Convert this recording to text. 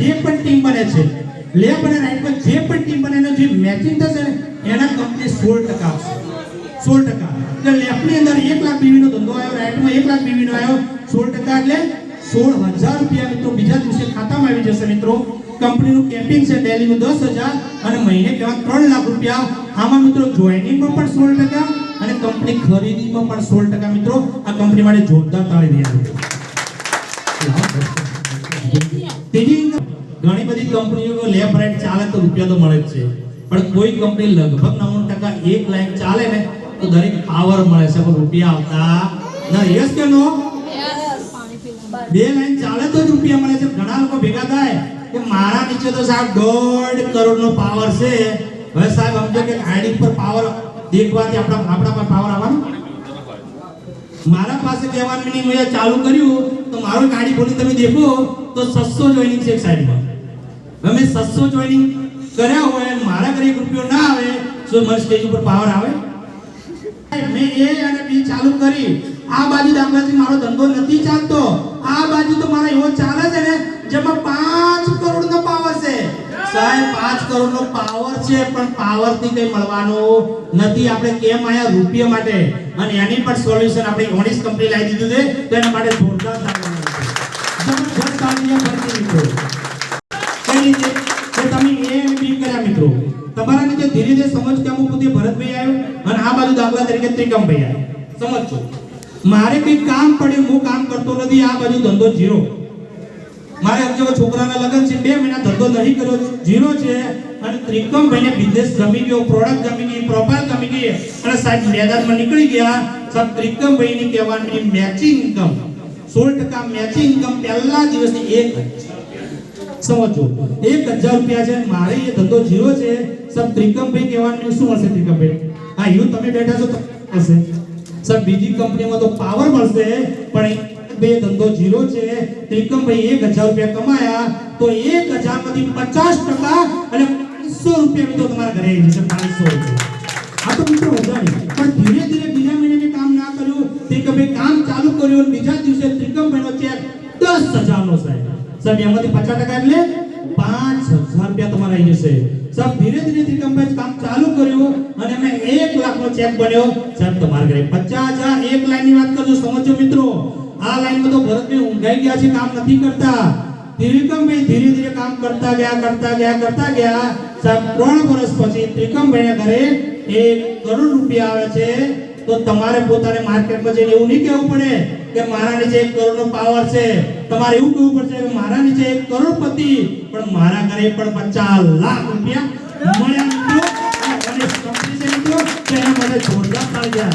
જે પણ ટીમ બને છે લેફ્ટ અને રાઈટ પર જે પણ ટીમ બને એનો જે મેચિંગ થશે ને એના કંપની 16% આપશે 16%. એટલે લેફ્ટ ની અંદર 1 લાખ બીવી નો ધંધો આવ્યો, રાઈટ માં 1 લાખ બીવી નો આવ્યો, 16% એટલે 16,000 રૂપિયા મિત્રો બીજા દિવસે ખાતામાં આવી જશે મિત્રો. કંપનીનું કેપિંગ છે ડેલીનું 10,000 અને મહિને કેવા 3 લાખ રૂપિયા. આમાં મિત્રો જોઈનિંગમાં પણ 16% અને કંપની ખરીદીમાં પણ 16% મિત્રો. આ કંપની માટે જોરદાર તાળી દેજો. ત્રીજી ઘણી બધી કંપનીઓ લેફ્ટ રાઈટ ચાલે તો રૂપિયા તો મળે જ છે, પણ કોઈ કંપની લગભગ 99% એક લાઈન ચાલે ને તો દરેક પાવર મળે છે પણ રૂપિયા આવતા ના. યસ કે નો? બે લાઈન ચાલે તો જ રૂપિયા મળે છે. ઘણા લોકો ભેગા થાય કે મારા નીચે તો સાહેબ 1.5 કરોડ નો પાવર છે. હવે સાહેબ સમજો કે આઈડી પર પાવર દેખવાથી આપણા પર પાવર આવવાનો. મારા પાસે કહેવાનું નહીં, મેં ચાલુ કર્યું તો મારું ગાડી ખોલી તમે દેખો તો 600 જોઈનિંગ છે એક સાઈડમાં. હવે મેં 600 જોઈનિંગ કર્યા હોય મારા ઘરે 1 રૂપિયો ના આવે તો મારી સ્ટેજ ઉપર પાવર આવે? મેં A અને B ચાલુ કરી, આ બાજુ દાખલાથી મારો ધંધો નથી ચાલતો, આ બાજુ તો મારો એવો ચાલે છે ને જેમાં 5 કરોડ નો પાવર છે. સાહેબ 5 કરોડ નો પાવર છે પણ પાવર થી કઈ મળવાનું નથી. આપણે કેમ આયા? રૂપિયા માટે. અને એની પણ સોલ્યુશન આપણી ઓનિસ કંપની લાવી દીધું છે તો એના માટે જોરદાર જબરદસ્ત તાળીઓ ભરતી મિત્રો. કઈ રીતે કે તમે A અને B કર્યા મિત્રો, તમારા નીચે ધીરે ધીરે સમજ કે અમુક પોતે ભરતભાઈ આવ્યો અને આ બાજુ દાખલા તરીકે ત્રિકમભાઈ આવ્યો. સમજો મારે કઈ કામ પડ્યું, હું કામ કરતો નથી, આ બાજુ ધંધો ઝીરો. મારે અમજો છોકરાના લગન છે, 2 મહિના ધંધો નહીં કર્યો, ઝીરો છે. અને ત્રિકમભાઈને બિઝનેસ ગમી ગયો, પ્રોડક્ટ ગમી ગઈ, પ્રોફાઇલ ગમી ગઈ અને સાહેબ મેદાનમાં નીકળી ગયા. સાહેબ ત્રિકમભાઈની કહેવાની મેચિંગ ઇન્કમ 16% મેચિંગ ઇન્કમ પહેલા દિવસની 1 સમજો 1,000 રૂપિયા છે. મારે એ ધંધો ઝીરો છે. સાહેબ ત્રિકમભાઈ કહેવાનું શું હશે? ત્રિકમભાઈ હા યુ તમે બેઠા છો તો હશે. સાહેબ બીજી કંપનીમાં તો પાવર મળશે પણ બે ધંધો ઝીરો છે. ત્રિકમભાઈ 1,000 રૂપિયા કમાયા તો 1,000 માંથી 50% અને 500 રૂપિયા મિત્રો તમારા ઘરે આવી જશે. 500 રૂપિયા આ તો મિત્રો વધારે. પણ ધીરે ધીરે બીજા મહિને કામ ના કર્યું, ત્રિકમભાઈ કામ ચાલુ કર્યું, બીજા દિવસે ત્રિકમભાઈનો ચેક 10,000 નો સાહેબ. સાહેબ એમાંથી 50% એટલે 5,000 રૂપિયા તમારા આવી જશે. સાહેબ ધીરે ધીરે ત્રિકમભાઈ કામ ચાલુ કર્યું અને અમે 1 લાખ નો ચેક બન્યો. સાહેબ તમારા ઘરે 50,000. એક લાઈન ની વાત કરજો, સમજો મિત્રો. આ લાઈનમાં તો ભરતભાઈ ઊંઘાઈ ગયા છે, કામ નથી કરતા. ત્રિકમભાઈ ધીરે ધીરે કામ કરતા ગયા. સાહેબ 3 વર્ષ પછી ત્રિકમભાઈના ઘરે 1 કરોડ રૂપિયા આવે છે. તો તમારે પોતાને માર્કેટમાં જઈને એવું નહીં કહેવું પડે કે મારા નીચે 1 કરોડ નો પાવર છે. તમારે એવું કહેવું પડશે કે મારા નીચે 1 કરોડપતિ પણ મારા ઘરે પણ 50 લાખ રૂપિયા મળ્યા મિત્રો. અને કંપની છે મિત્રો, તેના માટે જોરદાર તાળી.